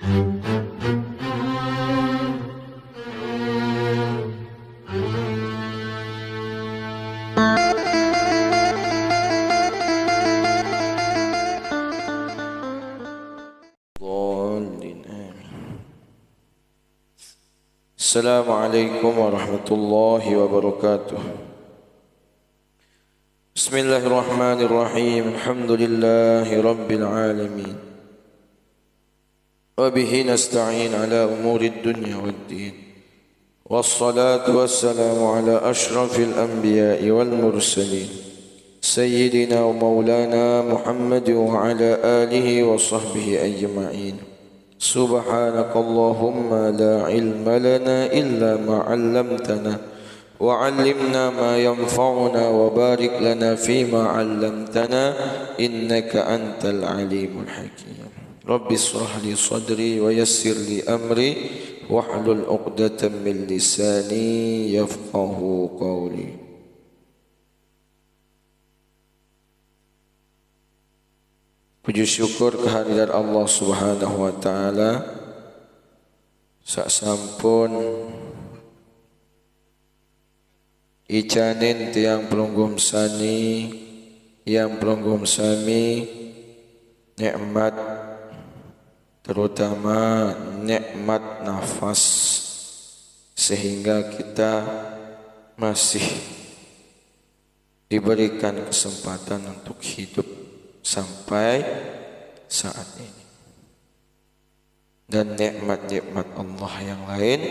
Assalamualaikum warahmatullahi wabarakatuh. Bismillahirrahmanirrahim. Alhamdulillahi rabbil alamin. Wa bihi nasta'in ala umuri dunya waddin. Wassalatu wassalamu ala ashrafil anbiya'i wal mursalin. Sayyidina wa maulana Muhammad wa ala alihi wa sahbihi ajma'in. Subhanakallahumma la ilma lana illa ma 'allamtana wa 'allimna ma yanfa'una wa barik lana fima 'allamtana innaka antal alimul hakim. Rabbi shrah li sadri wa yassir li amri wahlul 'uqdatam min lisani yafqahu qawli. Puji syukur kehadiran Allah Subhanahu wa taala. Sak sampun icanin tiang pelunggum sani yang pelunggum sami nikmat, terutama nikmat nafas, sehingga kita masih diberikan kesempatan untuk hidup sampai saat ini, dan nikmat-nikmat Allah yang lain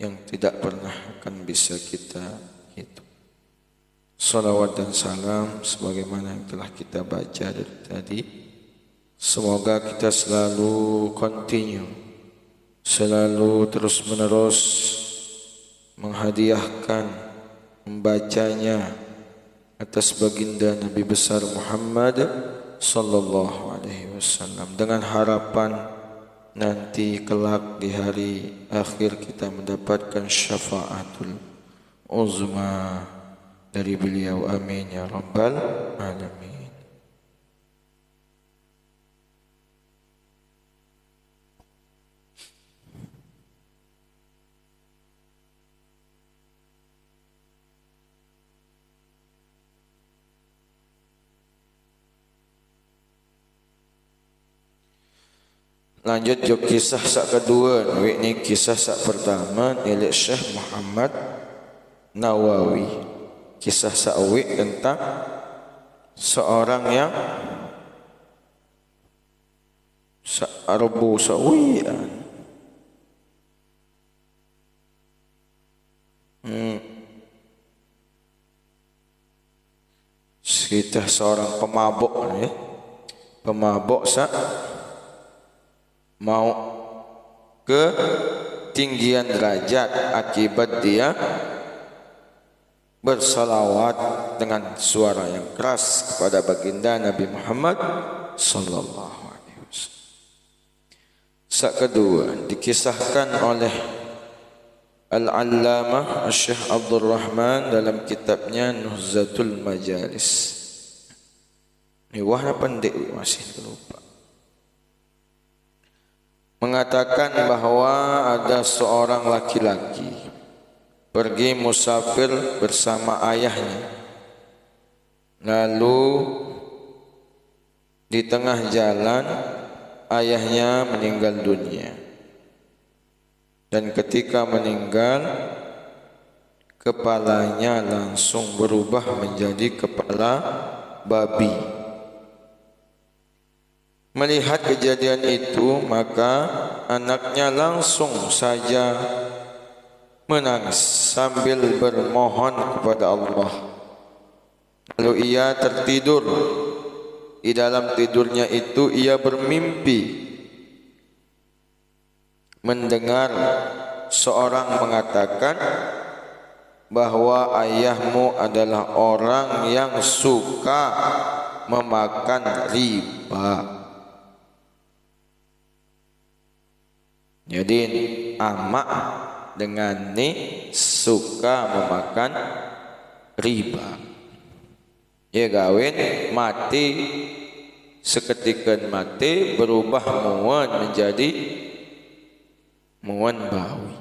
yang tidak pernah akan bisa kita hitung. Salawat dan salam sebagaimana yang telah kita baca dari tadi, semoga kita selalu continue, selalu terus menerus menghadiahkan membacanya atas baginda Nabi besar Muhammad sallallahu alaihi wasallam, dengan harapan nanti kelak di hari akhir kita mendapatkan syafaatul uzma dari beliau. Amin ya rabbal alamin. Lanjut jo kisah sak kedua. Ini kisah sak pertama milik Syekh Muhammad Nawawi. Kisah sak tentang seorang yang Arabu sawian. Kita seorang pemabuk ya. Pemabuk sak mau ke tinggian derajat akibat dia bersalawat dengan suara yang keras kepada baginda Nabi Muhammad sallallahu alaihi wasallam. Sak kedua dikisahkan oleh Al-Allamah Syekh Abdul Rahman dalam kitabnya Nuhzatul Majalis. Ini wahna pendek masih lupa. Mengatakan bahwa ada seorang laki-laki pergi musafir bersama ayahnya. Lalu di tengah jalan ayahnya meninggal dunia. Dan ketika meninggal, kepalanya langsung berubah menjadi kepala babi. Melihat kejadian itu, maka anaknya langsung saja menangis sambil bermohon kepada Allah. Lalu ia tertidur. Di dalam tidurnya itu ia bermimpi mendengar seorang mengatakan bahwa ayahmu adalah orang yang suka memakan riba. Jadi amak dengan ni suka memakan riba. Ya gawin mati seketika mati berubah muan menjadi bawi.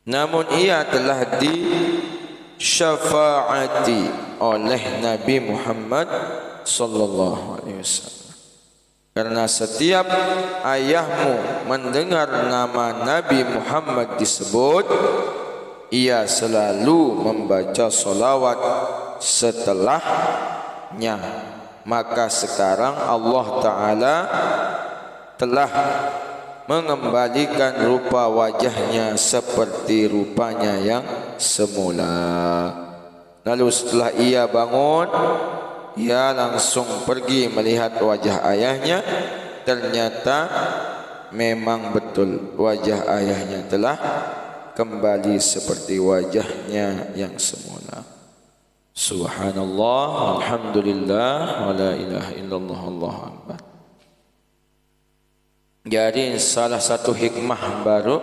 Namun ia telah disyafaati oleh Nabi Muhammad sallallahu alaihi wasallam. Karena setiap ayahmu mendengar nama Nabi Muhammad disebut, ia selalu membaca solawat setelahnya. Maka sekarang Allah Ta'ala telah mengembalikan rupa wajahnya seperti rupanya yang semula. Lalu setelah ia bangun, ia langsung pergi melihat wajah ayahnya. Ternyata memang betul wajah ayahnya telah kembali seperti wajahnya yang semula. Subhanallah, alhamdulillah, wa la ilaha illallah, Allahu akbar. Jadi salah satu hikmah baru,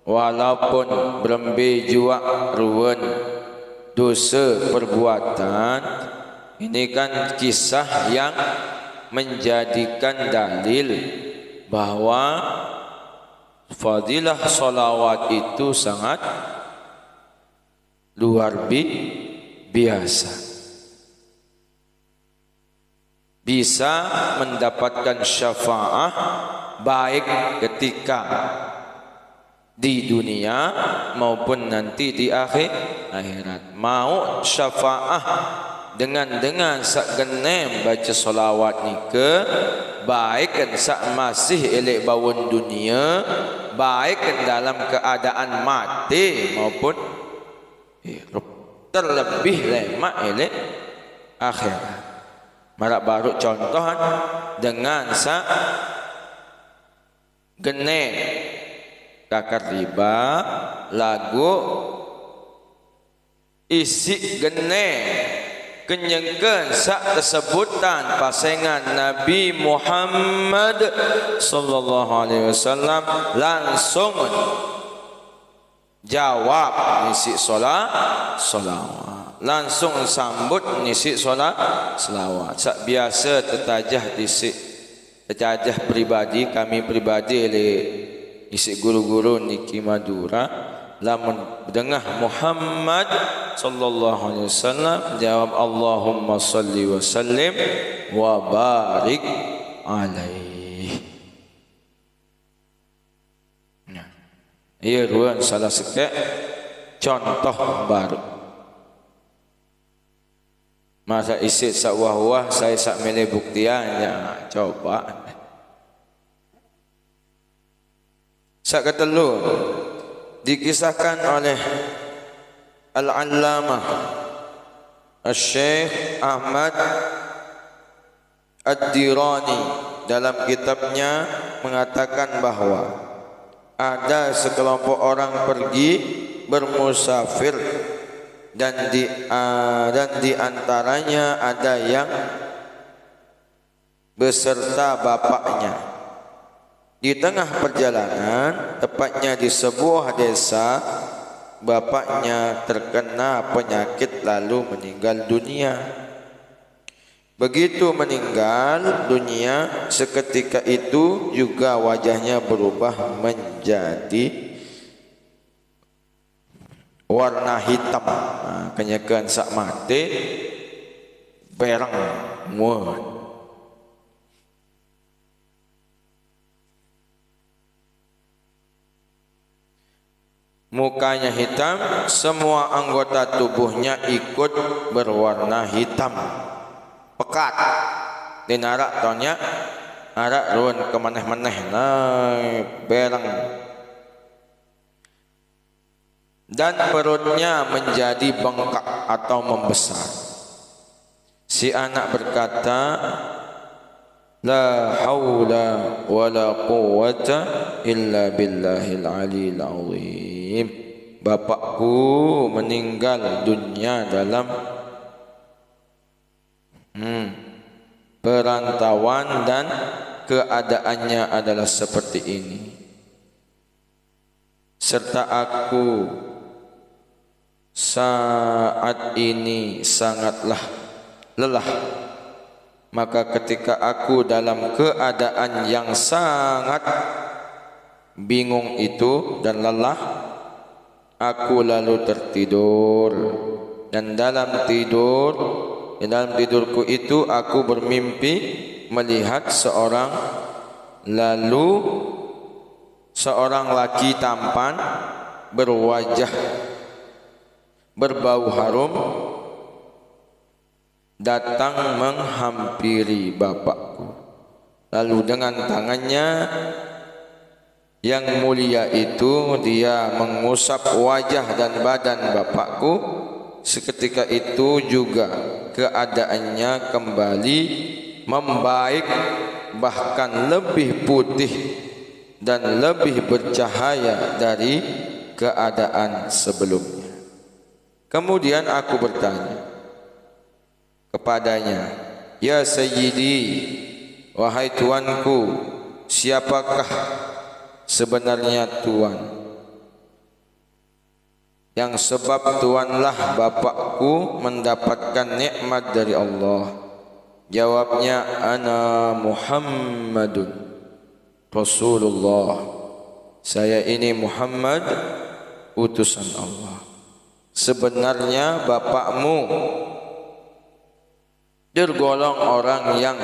walaupun berembe jua ruwen dosa perbuatan, ini kan kisah yang menjadikan dalil bahwa fadilah solawat itu sangat luar biasa. Bisa mendapatkan syafaat baik ketika di dunia maupun nanti di akhirat. Mau syafaat dengan sak genem baca solawat ni ke, baik kan sak masih elek bawon dunia, baik kan dalam keadaan mati maupun terlebih lemak elek akhirat. Marak baru contohan dengan sak genem kakar riba lagu isi genem kenyengken sak tesebutan pasangan Nabi Muhammad sallallahu alaihi wasallam, langsung jawab isi solawat, langsung sambut ngisi selawat. Sak biasa tetajah disik tetajah pribadi kami pribadi oleh isi guru-guru niki Madura, lamun dengah Muhammad sallallahu alaihi wasallam jawab Allahumma salli wa sallim wa barik alaihi. Nah, ia ruan salah sekek contoh baru. Masa isi sak wah-wah saya sak mele buktiannya, coba. Sak ketelu dikisahkan oleh Al-Allamah Al-Syekh Ahmad Ad-Dirani dalam kitabnya mengatakan bahwa ada sekelompok orang pergi bermusafir dan di antaranya ada yang beserta bapaknya. Di tengah perjalanan, tepatnya di sebuah desa, bapaknya terkena penyakit lalu meninggal dunia. Begitu meninggal dunia, seketika itu juga wajahnya berubah menjadi warna hitam. Kenyakan sak mati berang muat. Mukanya hitam, semua anggota tubuhnya ikut berwarna hitam pekat. Dinarak tonya arak ruan kemaneh-maneh naik berang. Dan perutnya menjadi bengkak atau membesar. Si anak berkata, la haula wa la quwwata illa billahil aliyil azim. Bapakku meninggal dunia dalam perantauan dan keadaannya adalah seperti ini. Serta aku saat ini sangatlah lelah. Maka ketika aku dalam keadaan yang sangat bingung itu dan lelah, aku lalu tertidur. Dan dalam tidurku itu aku bermimpi melihat seorang laki tampan berwajah berbau harum datang menghampiri bapakku. Lalu dengan tangannya yang mulia itu dia mengusap wajah dan badan bapakku. Seketika itu juga keadaannya kembali membaik, bahkan lebih putih dan lebih bercahaya dari keadaan sebelumnya. Kemudian aku bertanya kepadanya, "Ya Sayyidi, wahai tuanku, siapakah sebenarnya tuan? Yang sebab tuanlah bapakku mendapatkan nikmat dari Allah." Jawabnya, "Ana Muhammadun Rasulullah." Saya ini Muhammad, utusan Allah. Sebenarnya bapakmu tergolong orang yang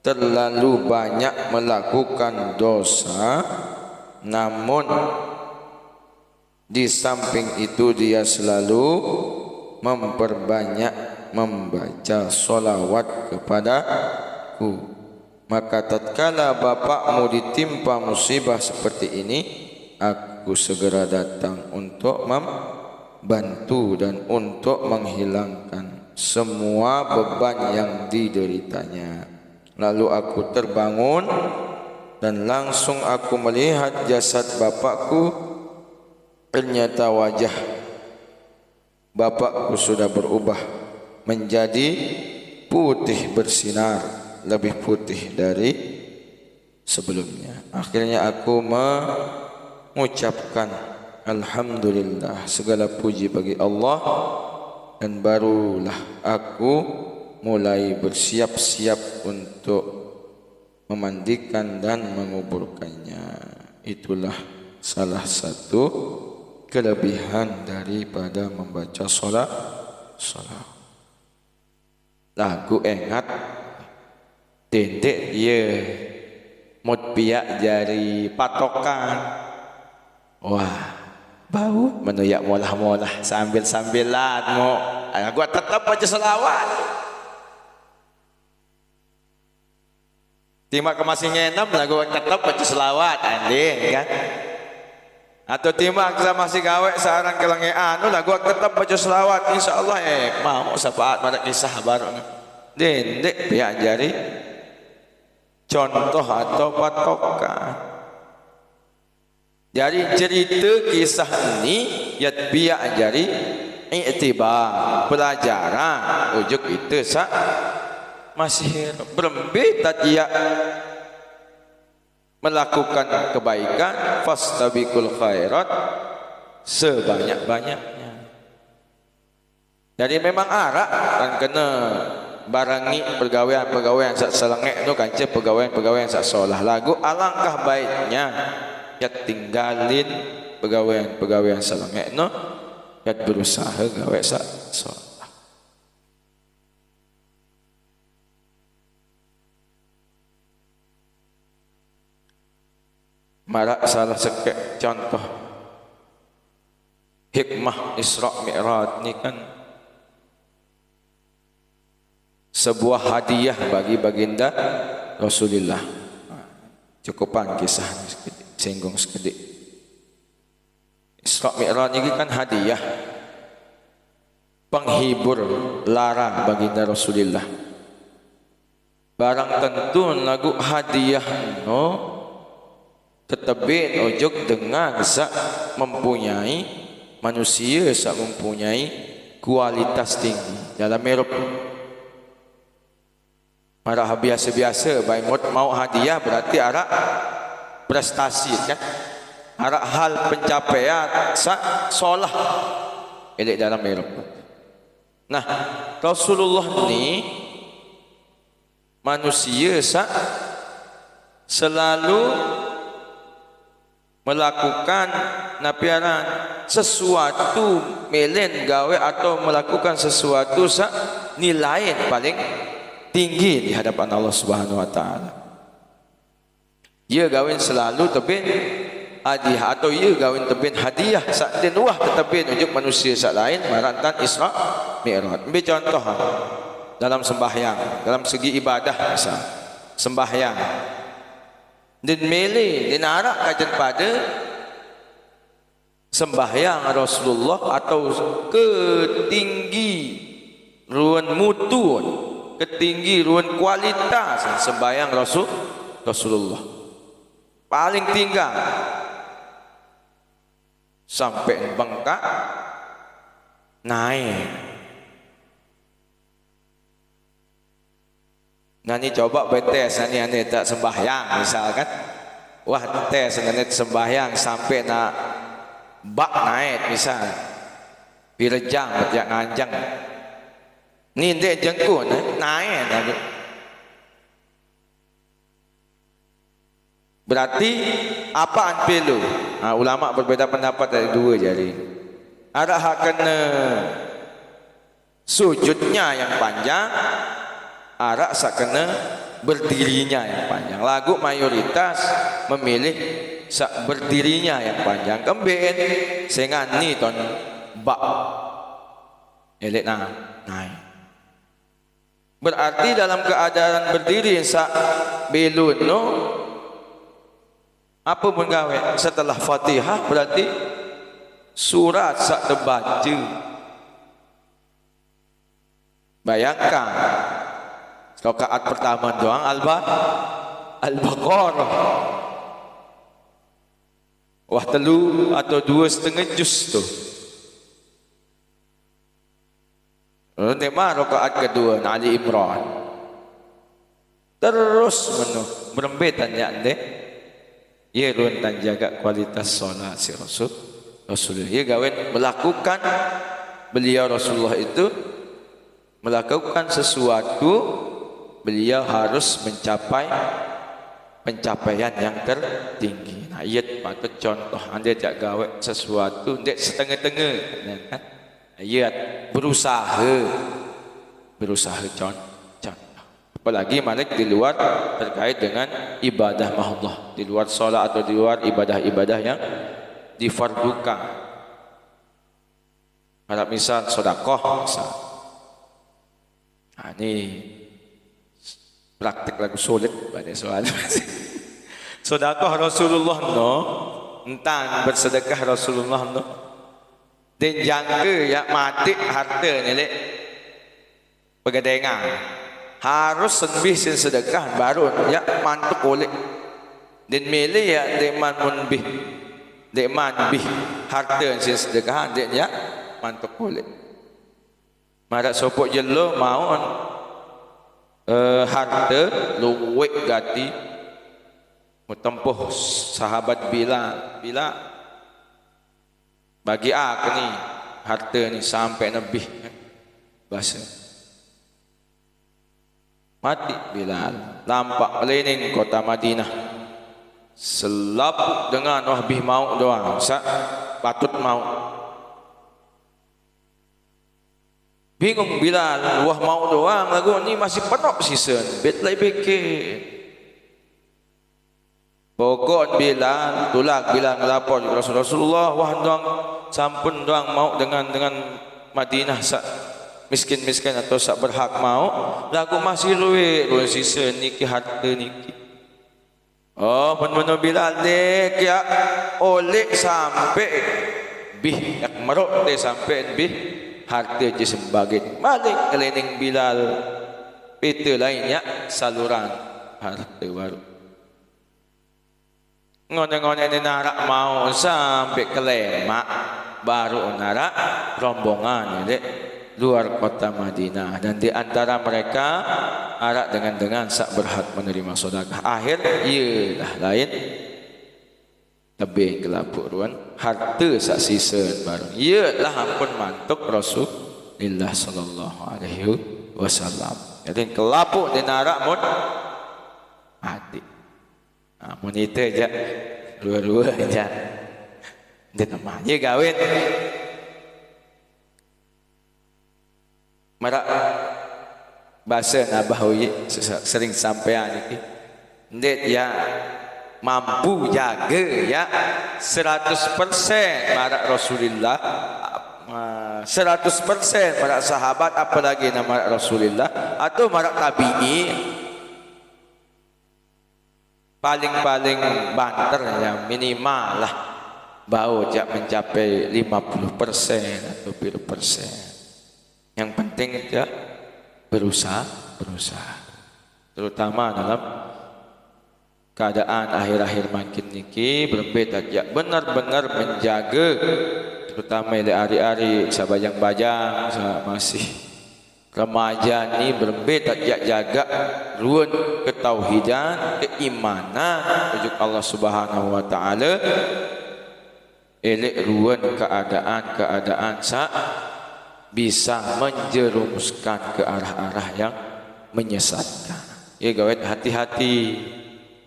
terlalu banyak melakukan dosa, namun di samping itu dia selalu memperbanyak membaca solawat kepadaku. Maka tatkala bapakmu ditimpa musibah seperti ini, aku segera datang untuk membantu dan untuk menghilangkan semua beban yang dideritanya. Lalu aku terbangun dan langsung aku melihat jasad bapakku. Ternyata wajah bapakku sudah berubah menjadi putih bersinar, lebih putih dari sebelumnya. Akhirnya aku mengucapkan alhamdulillah, segala puji bagi Allah, dan barulah aku mulai bersiap-siap untuk memandikan dan menguburkannya. Itulah salah satu kelebihan daripada membaca solat. Lagu ingat dendek dia mut piak jari patokan. Wah, bau menuyak molah-molah sambil-sambilan mau gua tetap baca selawat. Timak ke masih ngenam lagu tetap baca selawat andin kan. Atau timak sama si gawe seorang kelengean lah gua tetap baca selawat insyaallah mau syafaat pada kisah baru dendek piak jari contoh atau patokan. Jadi cerita kisah ini ya piak jari iktibar pelajaran ujuk itu masih berembit dia melakukan kebaikan fastabiqul khairat sebanyak-banyaknya. Jadi memang arak dan kena barangi pegawaian sak selengek tu kanca pegawaian sak solah lagu alangkah baiknya ya tinggalin pegawaian selengek no ya berusaha gawe sak solah. Marak salah sekek contoh hikmah Isra Mi'raj ni kan sebuah hadiah bagi baginda Rasulullah. Cukupan kisah singgung sekedik. Isra Mi'raj ni kan hadiah penghibur lara baginda Rasulullah. Barang tentu lagu hadiah no tetebin ojuk dengan sak mempunyai manusia sak mempunyai kualitas tinggi dalam Eropah. Marah biasa-biasa baik mau hadiah berarti arak prestasi kan, arak hal pencapaian sak solah elok dalam Eropah. Nah, Rasulullah ni manusia sak selalu melakukan napiaran sesuatu melen gawe atau melakukan sesuatu nilai paling tinggi di hadapan Allah Subhanahu wa taala. Ia gawin selalu tebin hadiah atau ia gawin tebin hadiah sak den wah tetebin unjuk manusia sak lain marantan Isra Mi'raj. Ambil contoh dalam sembahyang, dalam segi ibadah misal sembahyang dan mele dan arak kajian pada sembahyang Rasulullah atau ketinggi ruan mutu, ketinggi ruan kualitas sembahyang Rasulullah paling tinggal sampai bengkak naik. Nani coba betes ani tak sembahyang misalkan, wah tes nani sembahyang sampai nak bak naik misal pirejang berjak nganjang ni dek jengkun naik lagi. Berarti apaan perlu? Ulama berbeza pendapat dari dua jari. Ada hak kena sujudnya yang panjang, ada sak kena berdirinya yang panjang. Lagu mayoritas memilih sak berdirinya yang panjang. Kembeen sehingga ni ton bak elek naik. Berarti dalam keadaan berdiri sak belun no apa pun gawe setelah Fatihah berarti surat sak terbaca. Bayangkan rakaat pertama doang Al-Baqarah. Wah telu atau 2,5 juz tu. Tema rakaat kedua Ali Imran. Terus merembetan ya ande. Ia runtan jaga kualitas solat si Rasulullah. Ia gawen melakukan beliau Rasulullah itu melakukan sesuatu, beliau harus mencapai pencapaian yang tertinggi. Nah, ia patut contoh anda jak gawe sesuatu ndek setengah-tengah kan. Ia berusaha contoh. Apalagi malik di luar terkait dengan ibadah Allah, di luar solat atau di luar ibadah-ibadah yang difardukan. Kalau misal sedekah misal. Ini praktik lagu sulit pada soal. Sedekah Rasulullah no, entang bersedekah Rasulullah no. Dan jangka ya mati harta ni lek pegadengan. Harus lebih sedekah baru ya mantuk oleh dan mele ya deman munbih deman bih harta sin sedekah dia ya mantuk oleh marak sopok jelo mau harta luwek gati mutempuh sahabat bila bagi aku ni harta ni sampai lebih bahasa mati Bilal lampak melening kota Madinah selaput dengan wahbih maut doang patut maut bingung Bilal wah maut doang lagu ni masih penuh season bet lai beke pokok Bilal tulak Bilal melapor Rasulullah wah doang sampun doang maut dengan Madinah miskin-miskin atau sak berhak mau lagu masih luwe sisa niki harta niki. Oh benar-benar Bilal dek ya oleh sampai bih yak merok dek sampai bih harta je sebagai balik keliling Bilal peta lainnya saluran harta baru ngone-ngone ni narak mau sampai ke lemak baru narak rombongan dek luar kota Madinah dan di antara mereka arak dengan sak berhak menerima sedekah. Akhir ialah lain tebing kelapuk ruan harta sak sisa baru. Ialah ampun mantuk Rasulullah sallallahu alaihi wasallam. Jadi kelapuk di narak mun mati. Mun itu je dua-dua aja. Dan namanya gawin. Marak bahasa nabawi sering sampean iki. Ndet ya mampu jaga ya 100% marak Rasulullah, 100% marak sahabat, apalagi nama Rasulullah atau marak tabi'in. Paling-paling banter ya minimal lah bau jak mencapai 50% atau berapa persen. Yang penting ya berusaha, terutama dalam keadaan akhir-akhir makin niki berbeda ya benar-benar menjaga, terutama di hari-hari sabajang-bajang masih remaja ni berbeda ya jaga ruan ketauhidan, keimanan ujuk Allah Subhanahu wa taala, elek ruan keadaan sa bisa menjerumuskan ke arah-arah yang menyesatkan. Ya gawet hati-hati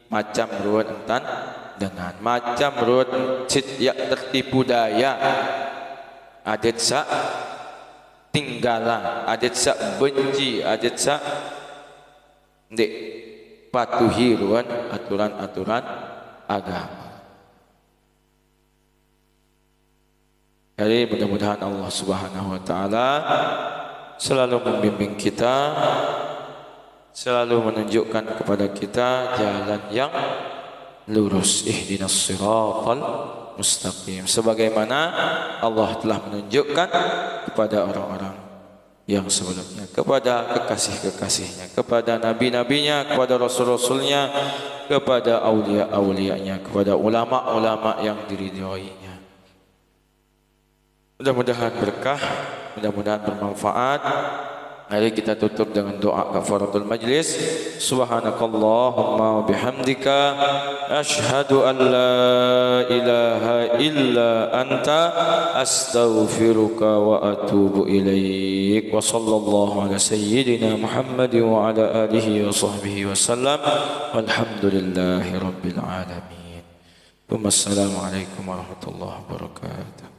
macam ruan entan dengan macam ruan cit ya tertipu daya, adet sa tinggalan, adet sa benci, adet sa ndek patuhi ruan aturan-aturan agama. Jadi mudah-mudahan Allah Subhanahu wa taala selalu membimbing kita, selalu menunjukkan kepada kita jalan yang lurus. Ihdinas siratal mustaqim, sebagaimana Allah telah menunjukkan kepada orang-orang yang sebelumnya, kepada kekasih-kekasihnya, kepada nabi-nabinya, kepada rasul-rasulnya, kepada aulia-aulianya, kepada ulama-ulama yang diridhoinya. Mudah-mudahan berkah, mudah-mudahan bermanfaat. Mari kita tutup dengan doa kafaratul majlis. Subhanakallahumma wa bihamdika asyhadu an la ilaha illa anta astaghfiruka wa atubu ilaik. Wa sallallahu ala sayyidina Muhammad wa ala alihi wa sahbihi wa sallam. Walhamdulillahi rabbil alamin. Wassalamu alaikum warahmatullahi wabarakatuh.